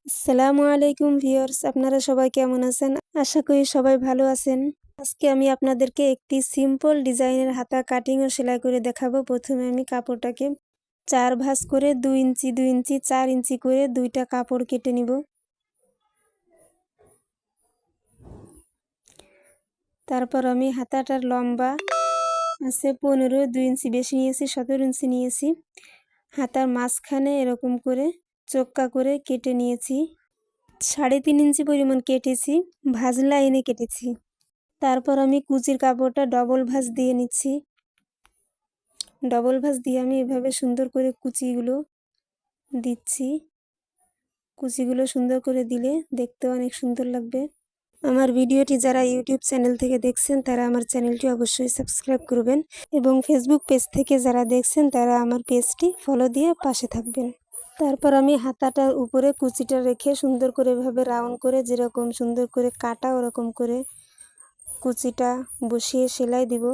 আসসালামু আলাইকুম ভিউয়ার্স, আপনারা সবাই কেমন আছেন? আশা করি সবাই ভালো আছেন। আজকে আমি আপনাদেরকে একটি সিম্পল ডিজাইনের হাতা কাটিং ও সেলাই করে দেখাবো। প্রথমে আমি কাপড়টাকে 4 ভাঁজ করে 2 ইঞ্চি 2 ইঞ্চি 4 ইঞ্চি করে দুইটা কাপড় কেটে নিব। তারপর আমি হাতাটার লম্বা আছে 15, 2 ইঞ্চি বেশি নিয়েছি, 17 ইঞ্চি নিয়েছি। হাতার মাঝখানে এরকম করে চোক্কা করে কেটে নিয়েছি। 3.5 ইঞ্চি পরিমাণ কেটেছি, ভাঁজ লাইনে কেটেছি। তারপর আমি কুচির কাপড়টা ডবল ভাঁজ দিয়ে নিচ্ছি। ডবল ভাঁজ দিয়ে আমি এভাবে সুন্দর করে কুচিগুলো দিচ্ছি। কুচিগুলো সুন্দর করে দিলে দেখতে অনেক সুন্দর লাগবে। আমার ভিডিওটি যারা ইউটিউব চ্যানেল থেকে দেখছেন তারা আমার চ্যানেলটি অবশ্যই সাবস্ক্রাইব করবেন এবং ফেসবুক পেজ থেকে যারা দেখছেন তারা আমার পেজটি ফলো দিয়ে পাশে থাকবেন। তারপর আমি হাতাটার উপরে কুচিটা রেখে সুন্দর করে এভাবে রাউন্ড করে যেরকম সুন্দর করে কাটা ওরকম করে কুচিটা বসিয়ে সেলাই দিব।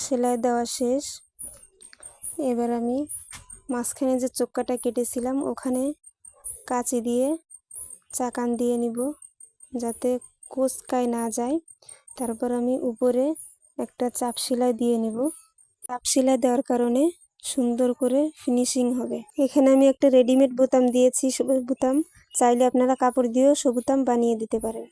সেলাই দেওয়া শেষ। এবার আমি মাঝখানে যে চোক্কাটা কেটেছিলাম ওখানে কাঁচি দিয়ে চাকান দিয়ে নিব যাতে কোঁচকায় না যায়। তারপর আমি উপরে একটা চাপ সেলাই দিয়ে নিব। চাপ সেলাই দেওয়ার কারণে সুন্দর করে ফিনিশিং হবে। এখানে আমি একটা রেডিমেড বোতাম দিয়েছি, সবুজ বোতাম। চাইলে আপনারা কাপড় দিয়েও সবুজ বোতাম বানিয়ে দিতে পারেন।